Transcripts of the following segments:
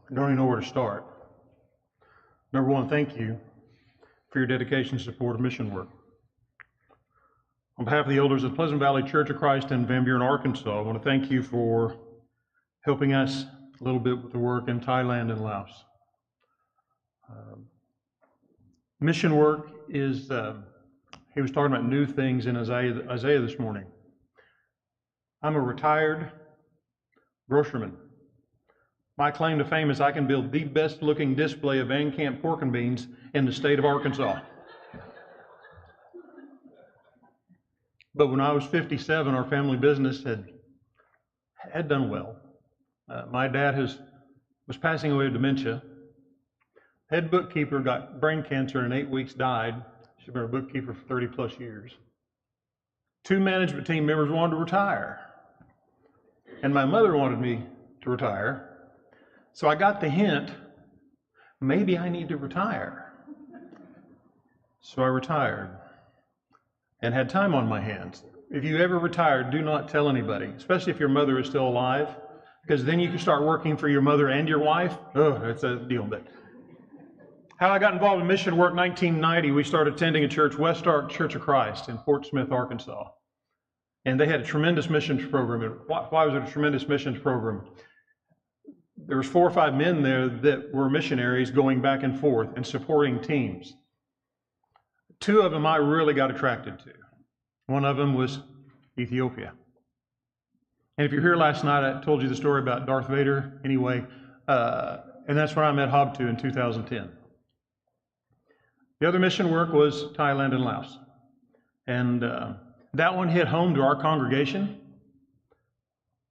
I don't even know where to start. Number one, thank you for your dedication and support of mission work. On behalf of the elders of Pleasant Valley Church of Christ in Van Buren, Arkansas, I want to thank you for helping us a little bit with the work in Thailand and Laos. Mission work is, he was talking about new things in Isaiah this morning. I'm a retired grocerman. My claim to fame is I can build the best looking display of Van Camp pork and beans in the state of Arkansas. But when I was 57, our family business had done well. My dad was passing away of dementia. Head bookkeeper got brain cancer and in 8 weeks died. She's been a bookkeeper for 30 plus years. 2 management team members wanted to retire. And my mother wanted me to retire. So I got the hint, maybe I need to retire. So I retired and had time on my hands. If you ever retire, do not tell anybody, especially if your mother is still alive, because then you can start working for your mother and your wife. Oh, that's a deal. But how I got involved in mission work, 1990, we started attending a church, West Ark Church of Christ in Fort Smith, Arkansas. And they had a tremendous missions program. And why was it a tremendous missions program? There was 4 or 5 men there that were missionaries going back and forth and supporting teams. 2 of them I really got attracted to. One of them was Ethiopia. And if you're here last night, I told you the story about Darth Vader anyway, and that's when I met Habtu in 2010. The other mission work was Thailand and Laos. And that one hit home to our congregation.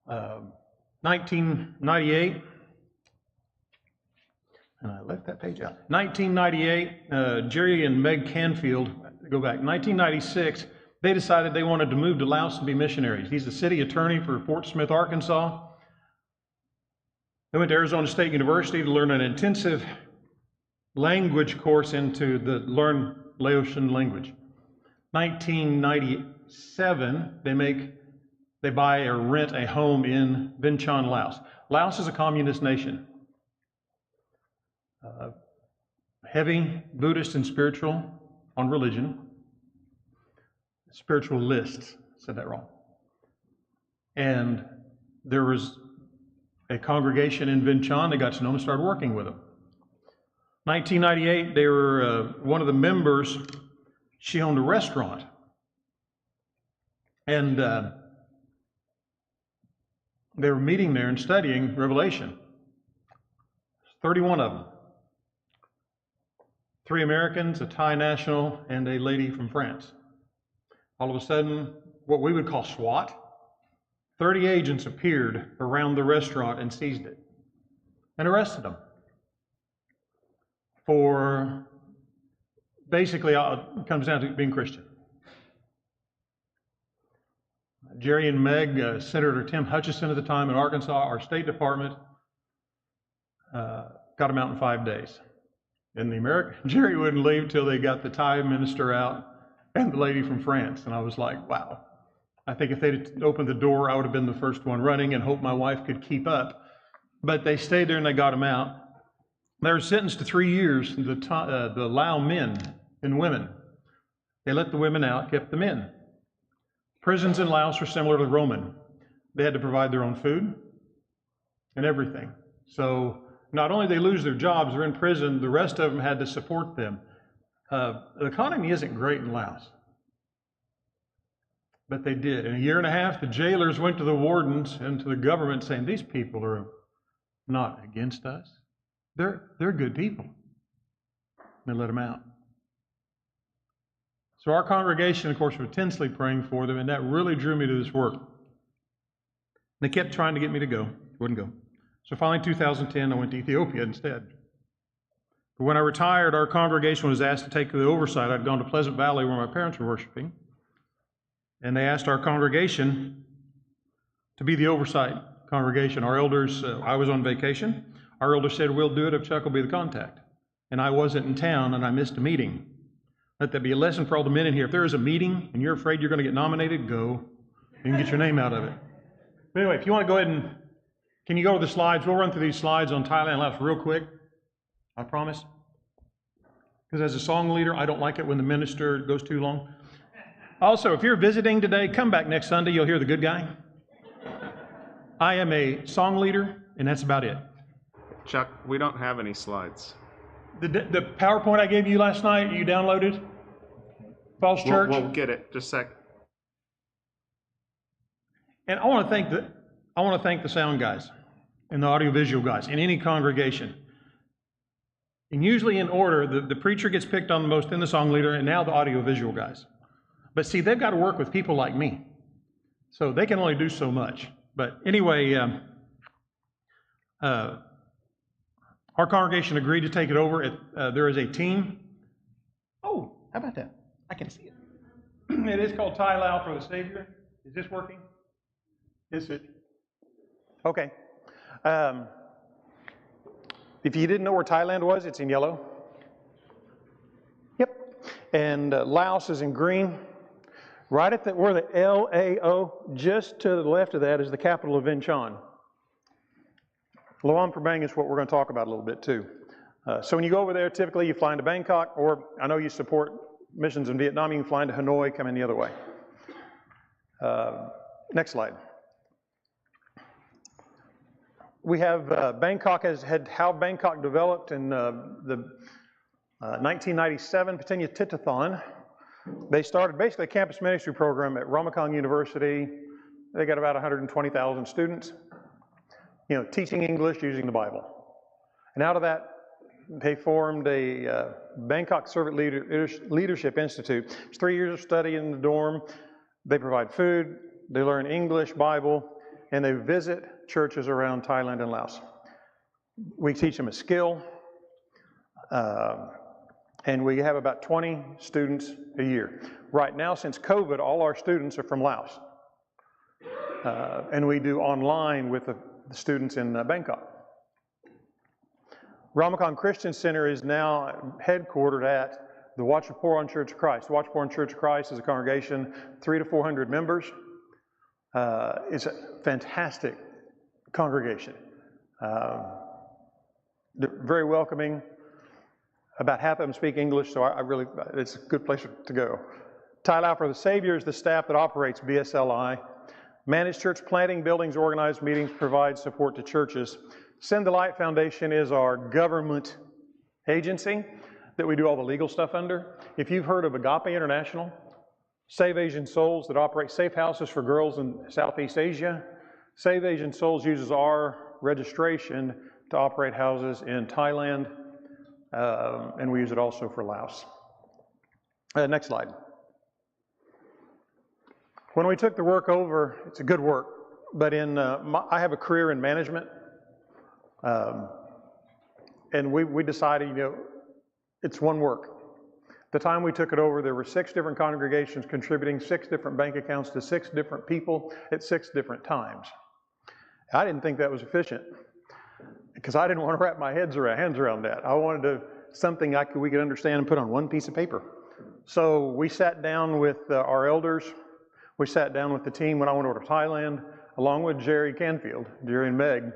1998, and I left that page out. 1998, Jerry and Meg Canfield, go back, 1996, they decided they wanted to move to Laos and be missionaries. He's the city attorney for Fort Smith, Arkansas. They went to Arizona State University to learn an intensive language course into the learn Laotian language. 1997, they buy or rent a home in Vientiane, Laos. Laos is a communist nation. Heavy Buddhist and spiritual on religion. Spiritualists, said that wrong. And there was a congregation in Vientiane. They got to know them and started working with them. 1998, they were one of the members. She owned a restaurant, and they were meeting there and studying Revelation. 31 of them. 3 Americans, a Thai national, and a lady from France. All of a sudden, what we would call SWAT, 30 agents appeared around the restaurant and seized it and arrested them for, basically, it comes down to being Christian. Jerry and Meg, Senator Tim Hutchison at the time in Arkansas, our State Department, got them out in 5 days. And Jerry wouldn't leave till they got the Thai minister out and the lady from France. And I was like, wow. I think if they'd opened the door, I would have been the first one running and hoped my wife could keep up. But they stayed there and they got them out. They were sentenced to 3 years, the Lao men and women. They let the women out, kept the men. Prisons in Laos were similar to the Roman. They had to provide their own food and everything. So not only did they lose their jobs, they're in prison, the rest of them had to support them. The economy isn't great in Laos. But they did. In a year and a half, the jailers went to the wardens and to the government saying, these people are not against us. They're good people. They let them out. So our congregation, of course, was intensely praying for them, and that really drew me to this work. They kept trying to get me to go. Wouldn't go. So finally, in 2010, I went to Ethiopia instead. But when I retired, our congregation was asked to take the oversight. I'd gone to Pleasant Valley where my parents were worshiping, and they asked our congregation to be the oversight congregation. Our elders, I was on vacation. Our elders said, we'll do it if Chuck will be the contact. And I wasn't in town, and I missed a meeting. Let that be a lesson for all the men in here. If there is a meeting and you're afraid you're going to get nominated, go. You can get your name out of it. But anyway, if you want to go ahead and Can you go to the slides? We'll run through these slides on Thailand Laos real quick. I promise. Because as a song leader, I don't like it when the minister goes too long. Also, if you're visiting today, come back next Sunday. You'll hear the good guy. I am a song leader, and that's about it. Chuck, we don't have any slides. The PowerPoint I gave you last night, you downloaded? Falls Church? We'll get it. Just a sec. And I want to thank the sound guys and the audiovisual guys in any congregation. And usually in order, the preacher gets picked on the most, then the song leader, and now the audiovisual guys. But see, they've got to work with people like me. So they can only do so much. But anyway, our congregation agreed to take it over. There is a team. Oh, how about that? I can see it. It is called Thai Lao for the Savior. Is this working? Is it? Okay. If you didn't know where Thailand was, it's in yellow. Yep. And Laos is in green. Right at where the LAO, just to the left of that is the capital of Vientiane. Luang Prabang is what we're going to talk about a little bit too. So when you go over there, typically you fly into Bangkok, or I know you support missions in Vietnam, you can fly into Hanoi, come in the other way. Next slide. We have Bangkok how Bangkok developed in the 1997 Patinya Titathon. They started basically a campus ministry program at Ramakong University. They got about 120,000 students, teaching English using the Bible. And out of that, they formed a Bangkok Servant Leadership Institute. It's 3 years of study in the dorm. They provide food, they learn English, Bible, and they visit churches around Thailand and Laos. We teach them a skill, and we have about 20 students a year. Right now, since COVID, all our students are from Laos. And we do online with the students in Bangkok. Ramakong Christian Center is now headquartered at the Wat Pah Phoron Church of Christ. The Wat Pah Phoron Church of Christ is a congregation, 300 to 400 members. It's a fantastic congregation. They're very welcoming. About half of them speak English, so it's a good place to go. Thai Lao for the Savior is the staff that operates BSLI. Manage church planting, buildings, organized meetings, provide support to churches. Send the Light Foundation is our government agency that we do all the legal stuff under. If you've heard of Agape International, Save Asian Souls that operate safe houses for girls in Southeast Asia, Save Asian Souls uses our registration to operate houses in Thailand, and we use it also for Laos. Next slide. When we took the work over, it's a good work, but I have a career in management, and we decided, it's one work. The time we took it over, there were 6 different congregations contributing 6 different bank accounts to 6 different people at 6 different times. I didn't think that was efficient because I didn't want to wrap my hands around that. I wanted something we could understand and put on one piece of paper. So we sat down with our elders. We sat down with the team when I went over to Thailand, along with Jerry Canfield, Jerry and Meg,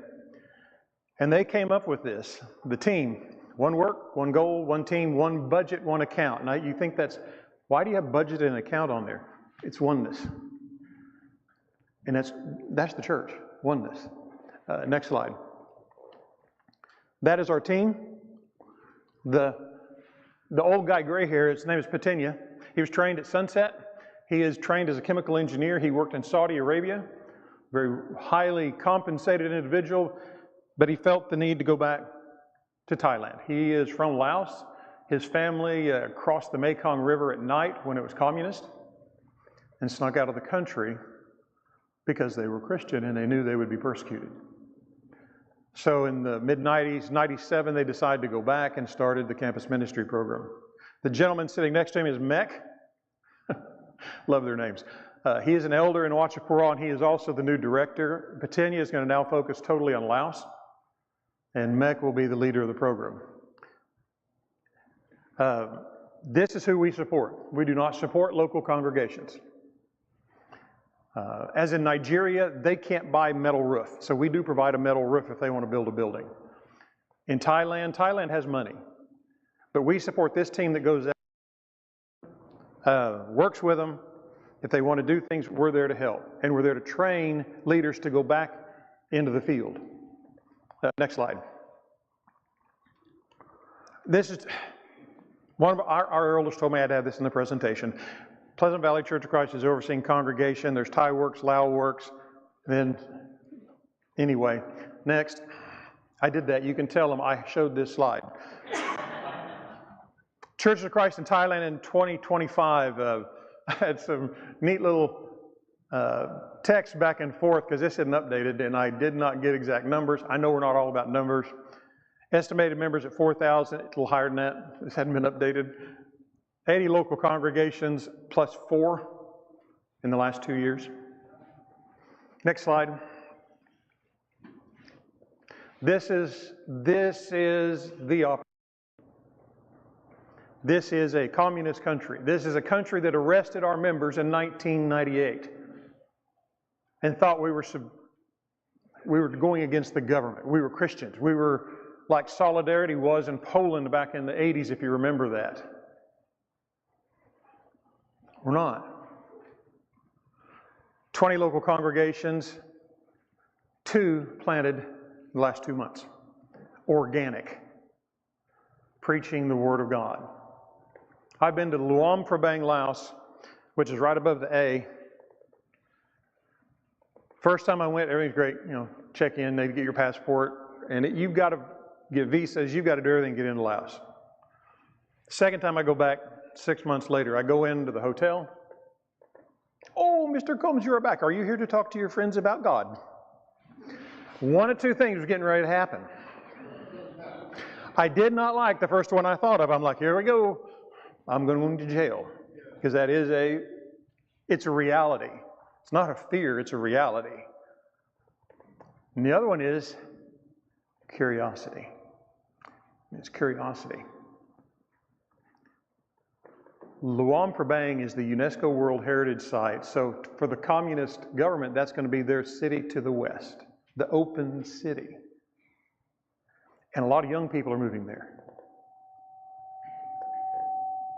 and they came up with this, the team. One work, one goal, one team, one budget, one account. Now you think why do you have budget and account on there? It's oneness. And that's the church, oneness. Next slide. That is our team. The old guy gray hair, his name is Patinya. He was trained at Sunset. He is trained as a chemical engineer. He worked in Saudi Arabia, very highly compensated individual, but he felt the need to go back to Thailand. He is from Laos. His family crossed the Mekong River at night when it was communist and snuck out of the country because they were Christian and they knew they would be persecuted. So in the mid-90s, 97, they decided to go back and started the campus ministry program. The gentleman sitting next to him is Mek. Love their names. He is an elder in Wat Pah Phoron. He is also the new director. Patinya is going to now focus totally on Laos, and Mek will be the leader of the program. This is who we support. We do not support local congregations. As in Nigeria, they can't buy metal roof. So we do provide a metal roof if they want to build a building. In Thailand, Thailand has money. But we support this team that goes out, works with them. If they want to do things, we're there to help. And we're there to train leaders to go back into the field. Next slide. This is, one of our elders told me I had to have this in the presentation. Pleasant Valley Church of Christ is overseeing congregation. There's Thai Works, Lao Works. Then, anyway, next. I did that. You can tell them I showed this slide. Church of Christ in Thailand in 2025. I had some neat little text back and forth because this isn't updated and I did not get exact numbers. I know we're not all about numbers. Estimated members at 4,000, it's a little higher than that. This hadn't been updated. 80 local congregations plus 4 in the last 2 years. Next slide. This is the opposite. This is a communist country. This is a country that arrested our members in 1998 and thought we were going against the government. We were Christians. We were like Solidarity was in Poland back in the 80s, if you remember that. We're not. 20 local congregations, 2 planted in the last 2 months. Organic. Preaching the Word of God. I've been to Luang Prabang, Laos, which is right above the A. First time I went, everything's great. You know, check in, they get your passport, and you've got to get visas, you've got to do everything to get into Laos. Second time I go back, 6 months later, I go into the hotel. Oh, Mr. Combs, you're back. Are you here to talk to your friends about God? One of 2 things was getting ready to happen. I did not like the first one I thought of. I'm like, here we go. I'm going to jail. Because that is it's a reality. It's not a fear, it's a reality. And the other one is curiosity. It's curiosity. Luang Prabang is the UNESCO World Heritage Site. So for the communist government, that's going to be their city to the west, the open city. And a lot of young people are moving there.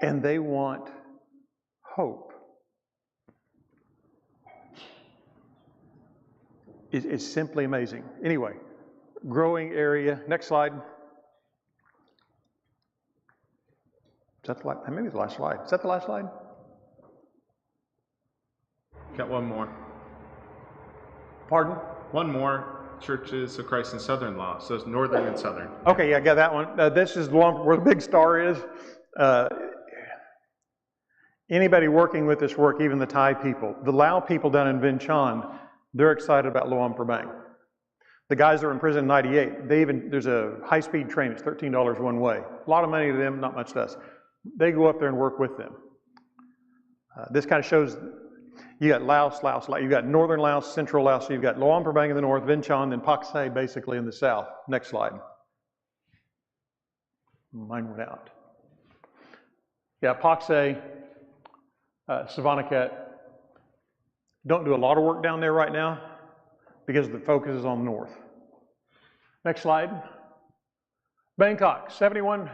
And they want hope. It's simply amazing. Anyway, growing area. Next slide. Is that the last? Maybe the last slide. Is that the last slide? Got one more. Pardon? One more. Churches of Christ in Southern Laos. So it's northern and southern. Okay, yeah, I got that one. This is the one where the big star is. Anybody working with this work, even the Thai people, the Lao people down in Vinh Chon, they're excited about Luang Prabang. The guys that are in prison in 98, there's a high-speed train, it's $13 one way. A lot of money to them, not much to us. They go up there and work with them. This kind of shows, you got Laos, you got northern Laos, central Laos, so you've got Luang Prabang in the north, Vinh Chon, then Pak Se basically in the south. Next slide. Mine went out. Yeah, Pak Se, Savannakhet, don't do a lot of work down there right now because the focus is on north. Next slide. Bangkok, 71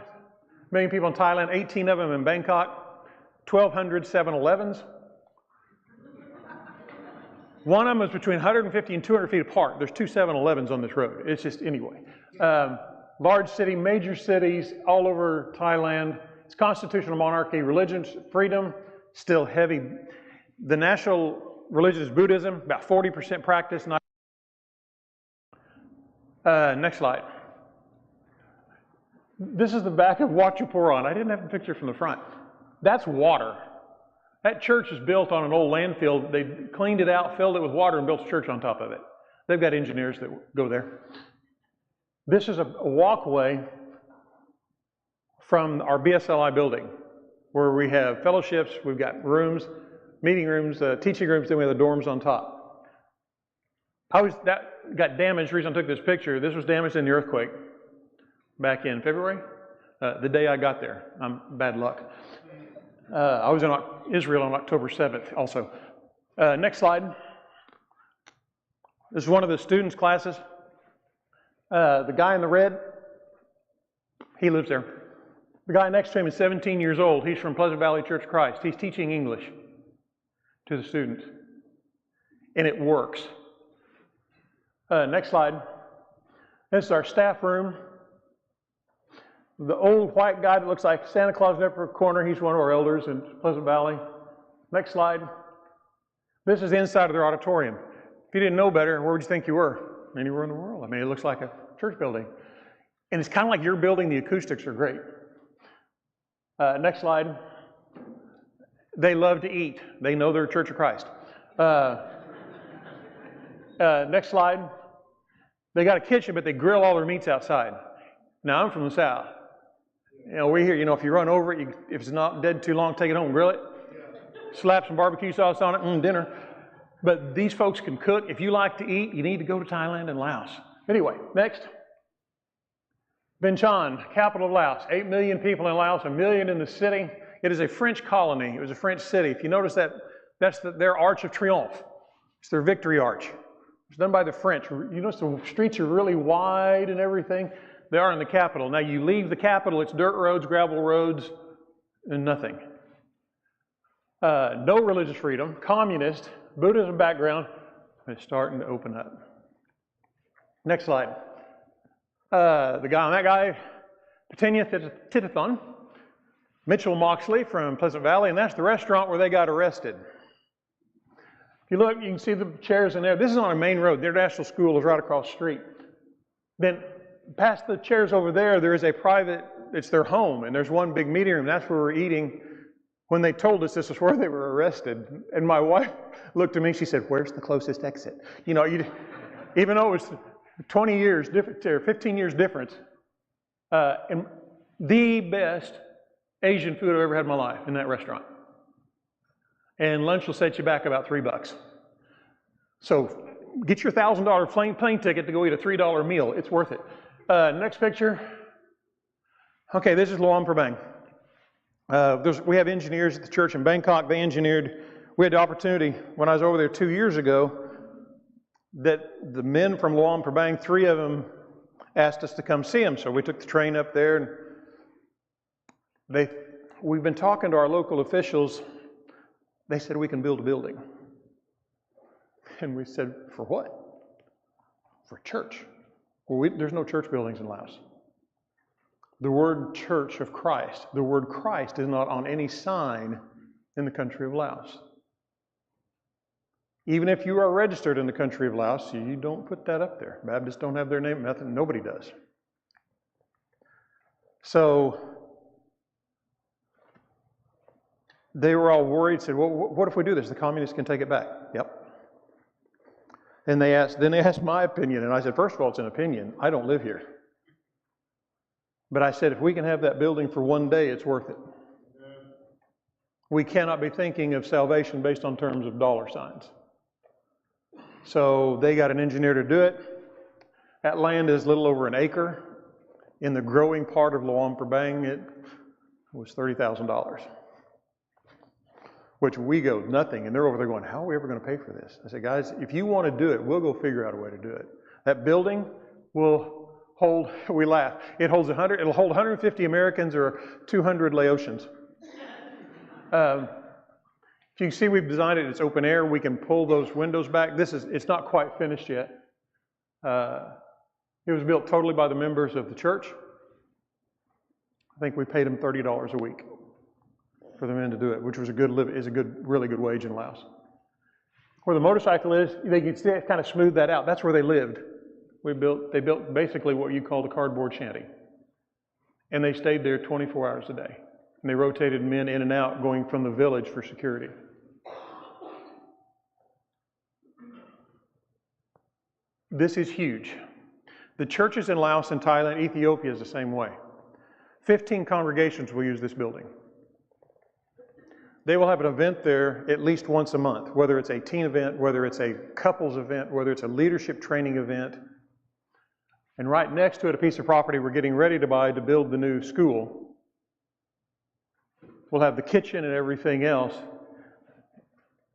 million people in Thailand, 18 of them in Bangkok, 1,200 7-Elevens. One of them is between 150 and 200 feet apart. There's 2 7-Elevens on this road. It's just, anyway. Large city, major cities all over Thailand. It's constitutional monarchy, religion, freedom, still heavy. The national religion is Buddhism, about 40% practice. Next slide. This is the back of Wat Chu Pharan. I didn't have a picture from the front. That's water. That church is built on an old landfill. They cleaned it out, filled it with water, and built a church on top of it. They've got engineers that go there. This is a walkway from our BSLI building where we have fellowships, we've got rooms, meeting rooms, teaching rooms, then we have the dorms on top. That got damaged. The reason I took this picture, this was damaged in the earthquake back in February, the day I got there. I'm bad luck. I was in Israel on October 7th also. Next slide. This is one of the students' classes. The guy in the red, he lives there. The guy next to him is 17 years old. He's from Pleasant Valley Church of Christ. He's teaching English to the students. And it works. Next slide. This is our staff room. The old white guy that looks like Santa Claus in the upper corner, he's one of our elders in Pleasant Valley. Next slide. This is the inside of their auditorium. If you didn't know better, where would you think you were? Anywhere in the world. I mean, it looks like a church building. And it's kind of like your building. The acoustics are great. Next slide. They love to eat. They know they're a Church of Christ. Next slide. They got a kitchen, but they grill all their meats outside. Now, I'm from the South. You know, we hear, you know, if you run over it, if it's not dead too long, take it home and grill it. Slap some barbecue sauce on it, dinner. But these folks can cook. If you like to eat, you need to go to Thailand and Laos. Anyway, next. Vientiane, capital of Laos. 8 million people in Laos, 1 million in the city. It is a French colony. It was a French city. If you notice that, that's their Arch of Triomphe. It's their victory arch. It's done by the French. You notice the streets are really wide and everything. They are in the capital. Now you leave the capital, it's dirt roads, gravel roads, and nothing. No religious freedom, communist, Buddhism background, and it's starting to open up. Next slide. The guy on that guy, Patinia Titathon, Mitchell Moxley from Pleasant Valley, and that's the restaurant where they got arrested. If you look, you can see the chairs in there. This is on a main road. The International School is right across the street. Then past the chairs over there is a private, it's their home, and there's one big meeting room. That's where we're eating. When they told us this is where they were arrested, and my wife looked at me, she said, "Where's the closest exit?" You know, even though it was 20 years different, or 15 years difference, and the best Asian food I've ever had in my life in that restaurant. And lunch will set you back about $3. So get your $1,000 plane ticket to go eat a $3 meal. It's worth it. Next picture. Okay, this is Luang Prabang. We have engineers at the church in Bangkok. They engineered. We had the opportunity when I was over there 2 years ago that the men from Luang Prabang, 3 of them asked us to come see them. So we took the train up there, and we've been talking to our local officials. They said we can build a building. And we said, for what? For church. Well, there's no church buildings in Laos. The word Church of Christ, the word Christ is not on any sign in the country of Laos. Even if you are registered in the country of Laos, you don't put that up there. Baptists don't have their name, nothing, nobody does. So they were all worried, said, well, what if we do this? The communists can take it back. Yep. And they asked my opinion, and I said, first of all, it's an opinion. I don't live here. But I said, if we can have that building for one day, it's worth it. We cannot be thinking of salvation based on terms of dollar signs. So they got an engineer to do it. That land is a little over an acre. In the growing part of Luang Prabang, it was $30,000. Which we go, nothing. And they're over there going, how are we ever going to pay for this? I said, guys, if you want to do it, we'll go figure out a way to do it. That building will hold, we laugh, it'll hold 150 Americans or 200 Laotians. If you can see, we've designed it, it's open air. We can pull those windows back. It's not quite finished yet. It was built totally by the members of the church. I think we paid them $30 a week for the men to do it, which was really good wage in Laos. Where the motorcycle is, they can see, kind of smooth that out. That's where they lived. They built basically what you call the cardboard shanty. And they stayed there 24 hours a day. And they rotated men in and out going from the village for security. This is huge. The churches in Laos and Thailand, Ethiopia is the same way. 15 congregations will use this building. They will have an event there at least once a month, whether it's a teen event, whether it's a couples event, whether it's a leadership training event. And right next to it, a piece of property we're getting ready to buy to build the new school. We'll have the kitchen and everything else.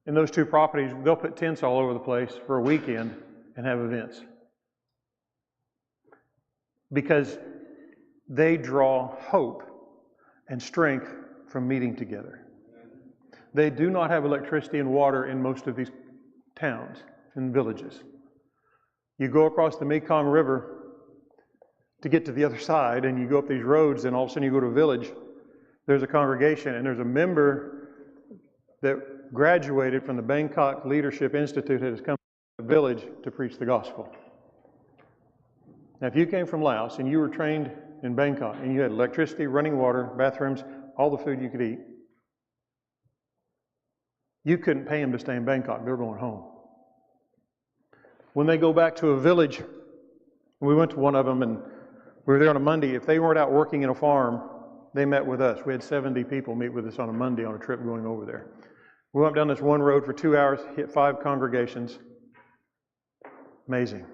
In those 2 properties, they'll put tents all over the place for a weekend, and have events. Because they draw hope and strength from meeting together. They do not have electricity and water in most of these towns and villages. You go across the Mekong River to get to the other side, and you go up these roads, and all of a sudden you go to a village. There's a congregation, and there's a member that graduated from the Bangkok Leadership Institute that has come to the village to preach the gospel. Now, if you came from Laos and you were trained in Bangkok and you had electricity, running water, bathrooms, all the food you could eat, you couldn't pay them to stay in Bangkok. They're going home. When they go back to a village, we went to one of them and we were there on a Monday. If they weren't out working in a farm, they met with us. We had 70 people meet with us on a Monday on a trip going over there. We went down this one road for 2 hours, hit 5 congregations. Amazing.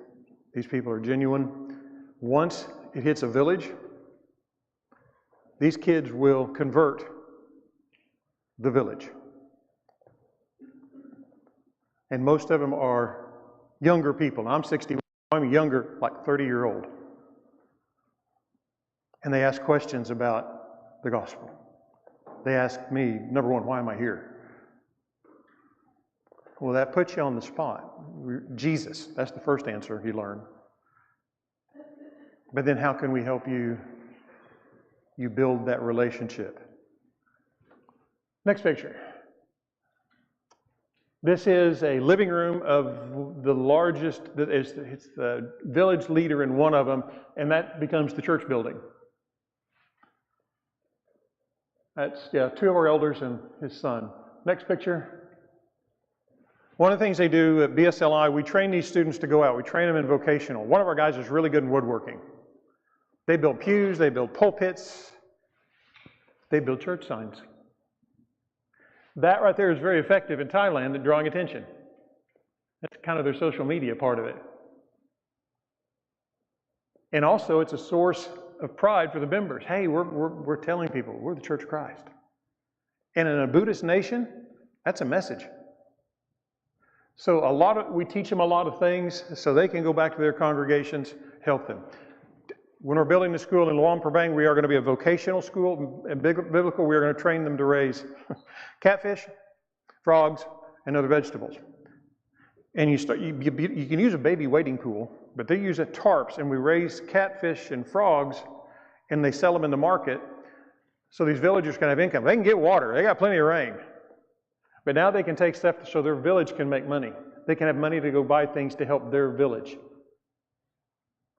These people are genuine. Once it hits a village, these kids will convert the village. And most of them are younger people. I'm 61. I'm younger, like 30-year-old. And they ask questions about the gospel. They ask me, number one, why am I here? Well, that puts you on the spot. Jesus, that's the first answer you learn. But then how can we help you build that relationship? Next picture. This is a living room of the largest, it's the village leader in one of them, and that becomes the church building. That's 2 of our elders and his son. Next picture. One of the things they do at BSLI, we train these students to go out. We train them in vocational. One of our guys is really good in woodworking. They build pews, they build pulpits, they build church signs. That right there is very effective in Thailand at drawing attention. That's kind of their social media part of it. And also it's a source of pride for the members. Hey, we're telling people we're the Church of Christ. And in a Buddhist nation, that's a message. So we teach them a lot of things so they can go back to their congregations, help them. When we're building the school in Luang Prabang, we are going to be a vocational school. In biblical, we are going to train them to raise catfish, frogs, and other vegetables. And you can use a baby wading pool, but they use tarps, and we raise catfish and frogs, and they sell them in the market. So these villagers can have income. They can get water. They got plenty of rain. But now they can take stuff so their village can make money. They can have money to go buy things to help their village.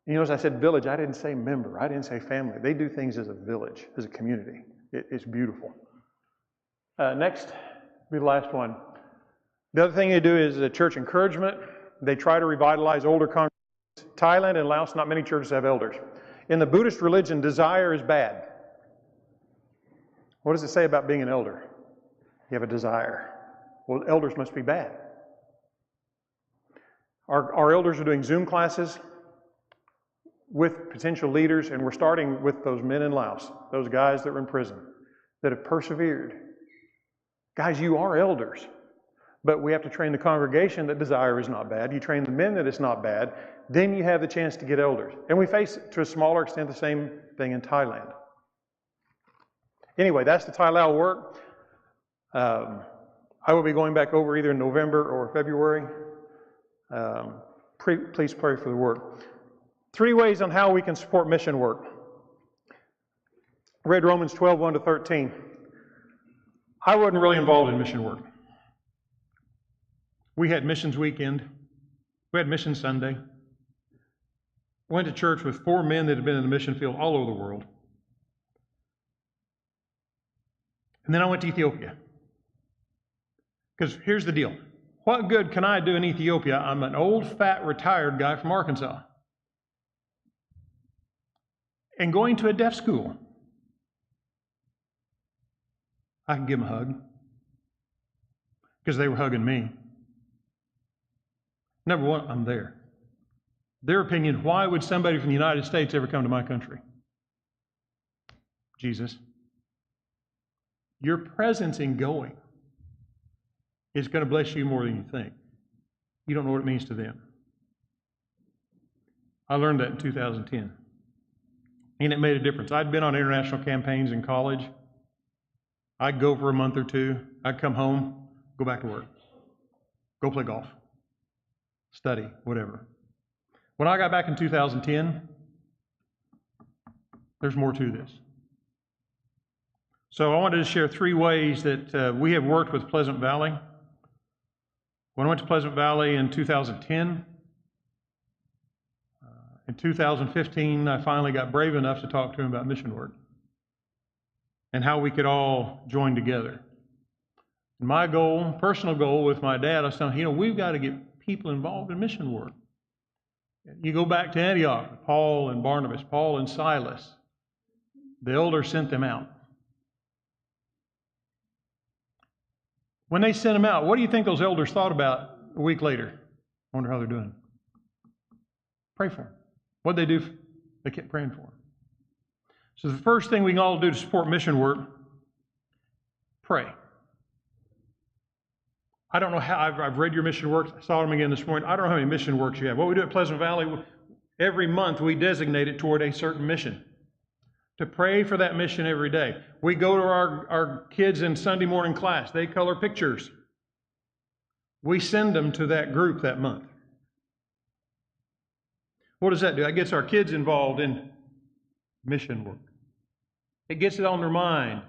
You know, as I said village, I didn't say member. I didn't say family. They do things as a village, as a community. It's beautiful. Next, be the last one. The other thing they do is church encouragement. They try to revitalize older congregations. Thailand and Laos, not many churches have elders. In the Buddhist religion, desire is bad. What does it say about being an elder? You have a desire. Well, elders must be bad. Our elders are doing Zoom classes with potential leaders, and we're starting with those men in Laos, those guys that were in prison, that have persevered. Guys, you are elders, but we have to train the congregation that desire is not bad. You train the men that it's not bad, then you have the chance to get elders. And we face, to a smaller extent, the same thing in Thailand. Anyway, that's the Thai Lao work. I will be going back over either in November or February. Please pray for the work. 3 ways on how we can support mission work. I read Romans 12, 1-13. I wasn't really involved in mission work. We had missions weekend. We had mission Sunday. Went to church with 4 men that had been in the mission field all over the world. And then I went to Ethiopia. Because here's the deal. What good can I do in Ethiopia? I'm an old, fat, retired guy from Arkansas. And going to a deaf school. I can give them a hug. Because they were hugging me. Number one, I'm there. Their opinion, why would somebody from the United States ever come to my country? Jesus. Your presence in going is going to bless you more than you think. You don't know what it means to them. I learned that in 2010. And it made a difference. I'd been on international campaigns in college. I'd go for a month or two. I'd come home, go back to work, go play golf, study, whatever. When I got back in 2010, there's more to this. So I wanted to share 3 ways that we have worked with Pleasant Valley. When I went to Pleasant Valley in 2010, in 2015, I finally got brave enough to talk to him about mission work and how we could all join together. And my goal, personal goal with my dad, I was telling him, we've got to get people involved in mission work. You go back to Antioch, Paul and Barnabas, Paul and Silas. The elders sent them out. When they sent them out, what do you think those elders thought about a week later? I wonder how they're doing. Pray for them. What did they do? They kept praying for them. So the first thing we can all do to support mission work, pray. I don't know how, I've read your mission works. I saw them again this morning. I don't know how many mission works you have. What we do at Pleasant Valley, every month we designate it toward a certain mission. To pray for that mission every day. We go to our kids in Sunday morning class. They color pictures. We send them to that group that month. What does that do? That gets our kids involved in mission work. It gets it on their mind.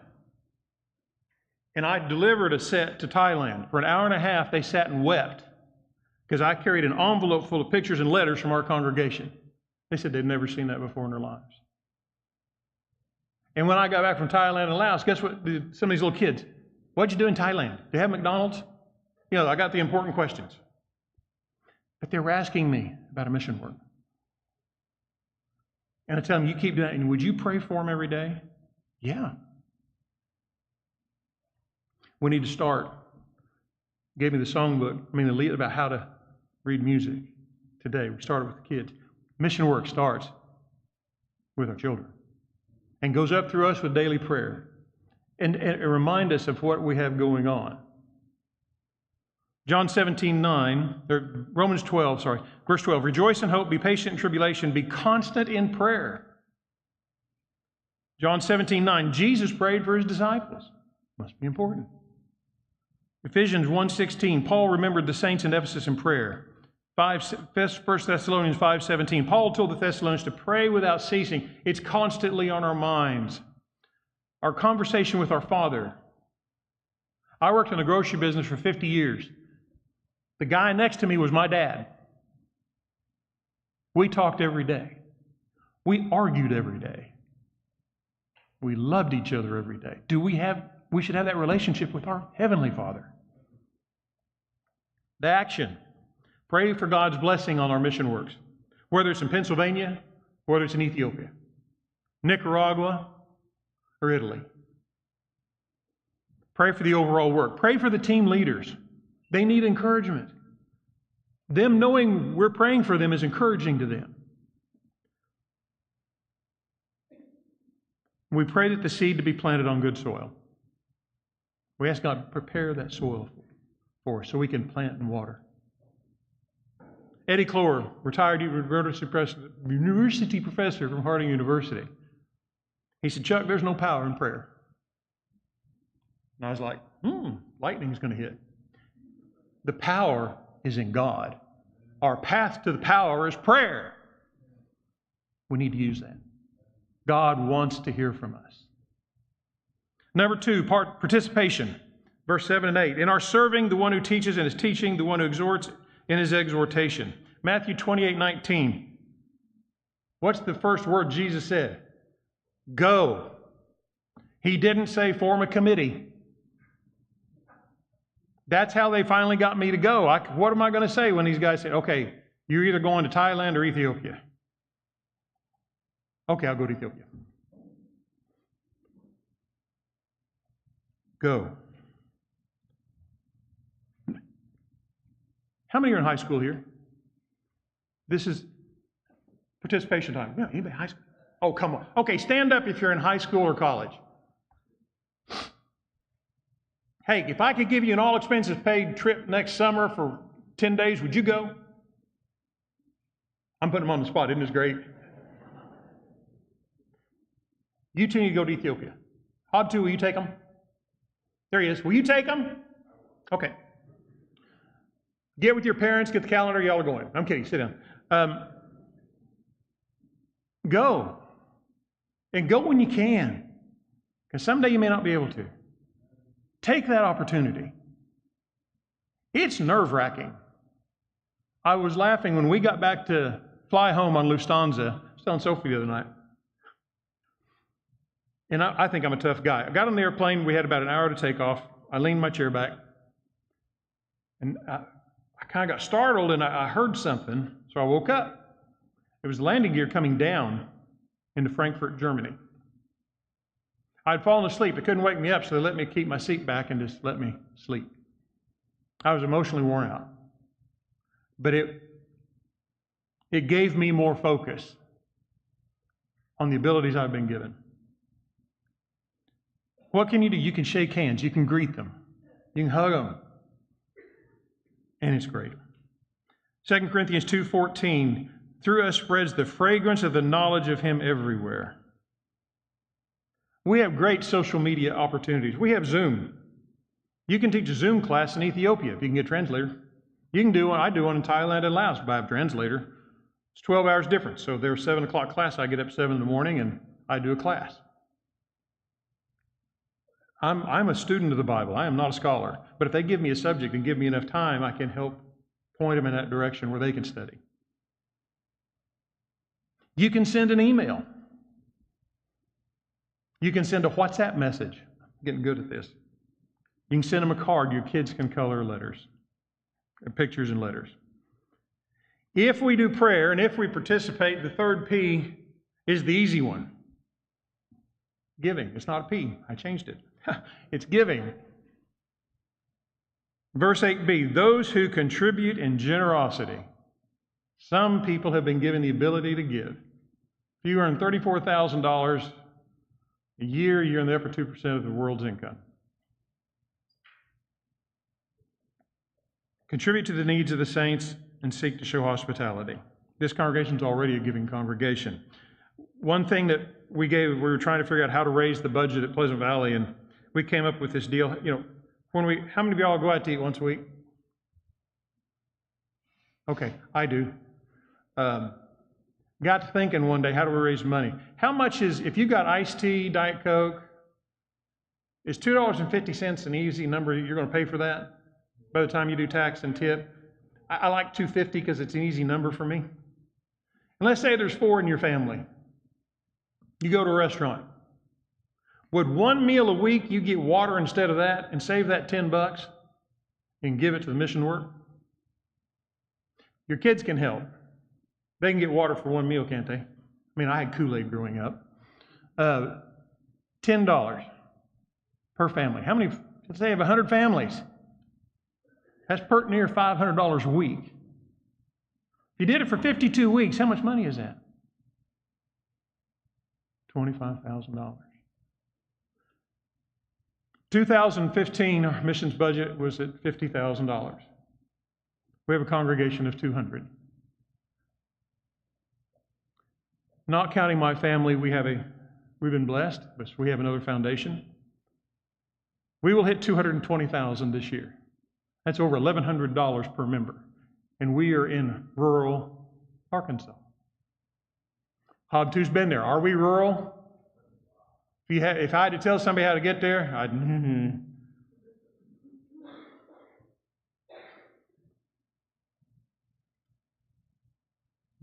And I delivered a set to Thailand. For an hour and a half, they sat and wept because I carried an envelope full of pictures and letters from our congregation. They said they'd never seen that before in their lives. And when I got back from Thailand and Laos, guess what? Some of these little kids, what'd you do in Thailand? Do you have McDonald's? I got the important questions. But they were asking me about a mission work. And I tell them, you keep doing that. And would you pray for them every day? Yeah. We need to start. Gave me the songbook, the lead about how to read music today. We started with the kids. Mission work starts with our children and goes up through us with daily prayer and remind us of what we have going on. Romans 12, verse 12. Rejoice in hope, be patient in tribulation, be constant in prayer. John 17:9. Jesus prayed for his disciples. Must be important. Ephesians 1:16. Paul remembered the saints in Ephesus in prayer. 1 Thessalonians 5:17. Paul told the Thessalonians to pray without ceasing. It's constantly on our minds. Our conversation with our Father. I worked in the grocery business for 50 years. The guy next to me was my dad. We talked every day. We argued every day. We loved each other every day. We should have that relationship with our Heavenly Father. The action. Pray for God's blessing on our mission works. Whether it's in Pennsylvania, whether it's in Ethiopia, Nicaragua, or Italy. Pray for the overall work. Pray for the team leaders. They need encouragement. Them knowing we're praying for them is encouraging to them. We pray that the seed to be planted on good soil. We ask God to prepare that soil for us so we can plant and water. Eddie Clore, retired university professor from Harding University. He said, Chuck, there's no power in prayer. And I was like, lightning's going to hit. The power is in God. Our path to the power is prayer. We need to use that. God wants to hear from us. Number 2, participation. Verse 7 and 8. In our serving, the one who teaches in his teaching, the one who exhorts in his exhortation. Matthew 28:19. What's the first word Jesus said? Go. He didn't say form a committee. That's how they finally got me to go. What am I going to say when these guys say, okay, you're either going to Thailand or Ethiopia? Okay, I'll go to Ethiopia. Go. How many are in high school here? This is participation time. Yeah, anybody in high school? Oh, come on. Okay, stand up if you're in high school or college. Hey, if I could give you an all-expenses-paid trip next summer for 10 days, would you go? I'm putting him on the spot. Isn't this great? You two need to go to Ethiopia. Habtu, will you take them? There he is. Will you take them? Okay. Get with your parents, get the calendar, y'all are going. I'm kidding, sit down. Go. And go when you can. Because someday you may not be able to. Take that opportunity. It's nerve-wracking. I was laughing when we got back to fly home on Lufthansa. I was telling Sophie the other night. And I think I'm a tough guy. I got on the airplane. We had about an hour to take off. I leaned my chair back. And I kind of got startled, and I heard something. So I woke up. It was the landing gear coming down into Frankfurt, Germany. I'd fallen asleep. They couldn't wake me up, so they let me keep my seat back and just let me sleep. I was emotionally worn out. But it gave me more focus on the abilities I've been given. What can you do? You can shake hands. You can greet them. You can hug them. And it's great. 2 Corinthians 2:14, through us spreads the fragrance of the knowledge of Him everywhere. We have great social media opportunities. We have Zoom. You can teach a Zoom class in Ethiopia if you can get a translator. You can do one. I do one in Thailand and Laos, but I have a translator. It's 12 hours difference. So if there's a 7 o'clock class, I get up 7 in the morning and I do a class. I'm a student of the Bible. I am not a scholar. But if they give me a subject and give me enough time, I can help point them in that direction where they can study. You can send an email. You can send a WhatsApp message. I'm getting good at this. You can send them a card. Your kids can color letters, pictures and letters. If we do prayer and if we participate, the third P is the easy one. Giving. It's not a P. I changed it. It's giving. Verse 8b, those who contribute in generosity. Some people have been given the ability to give. If you earn $34,000 a year, you're in the upper 2% of the world's income. Contribute to the needs of the saints and seek to show hospitality. This congregation is already a giving congregation. One thing that we were trying to figure out how to raise the budget at Pleasant Valley, and we came up with this deal. How many of y'all go out to eat once a week? Okay, I do. Got to thinking one day, how do we raise money? How much if you got iced tea, Diet Coke, is $2.50 an easy number you're going to pay for that by the time you do tax and tip? I like $2.50 because it's an easy number for me. And let's say there's 4 in your family. You go to a restaurant. Would one meal a week you get water instead of that and save that $10 and give it to the mission work? Your kids can help. They can get water for one meal, can't they? I mean, I had Kool-Aid growing up. $10 per family. How many? Let's say you have 100 families. That's pert near $500 a week. If you did it for 52 weeks, how much money is that? $25,000. 2015, our missions budget was at $50,000. We have a congregation of 200. Not counting my family, we've been blessed, but we have another foundation. We will hit $220,000 this year. That's over $1,100 per member. And we are in rural Arkansas. Habtu's been there. Are we rural? If I had to tell somebody how to get there,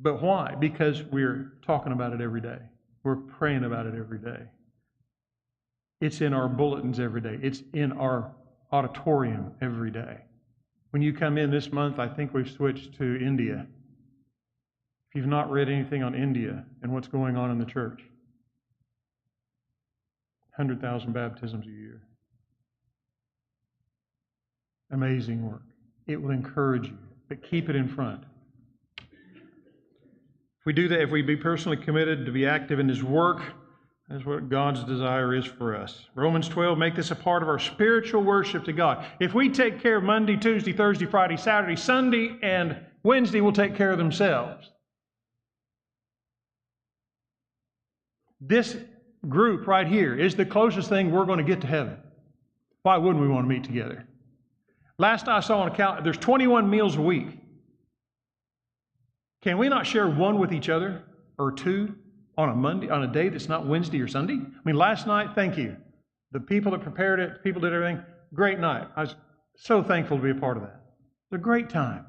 But why? Because we're talking about it every day. We're praying about it every day. It's in our bulletins every day. It's in our auditorium every day. When you come in this month, I think we've switched to India. If you've not read anything on India and what's going on in the church, 100,000 baptisms a year. Amazing work. It will encourage you, but keep it in front. If we do that, if we be personally committed to be active in His work, that's what God's desire is for us. Romans 12, make this a part of our spiritual worship to God. If we take care of Monday, Tuesday, Thursday, Friday, Saturday, Sunday, and Wednesday will take care of themselves. This group right here is the closest thing we're going to get to heaven. Why wouldn't we want to meet together? Last I saw on a count, there's 21 meals a week. Can we not share one with each other or two on a Monday, on a day that's not Wednesday or Sunday? I mean, last night, thank you. The people that prepared it, people did everything, great night. I was so thankful to be a part of that. It's a great time.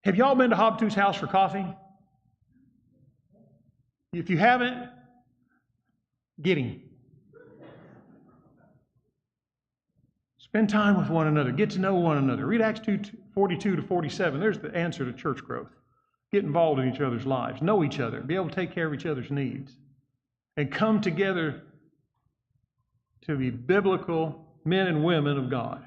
Have y'all been to Habtu's house for coffee? If you haven't, get him. Spend time with one another. Get to know one another. Read Acts 2:42 to 47. There's the answer to church growth. Get involved in each other's lives. Know each other. Be able to take care of each other's needs. And come together to be biblical men and women of God.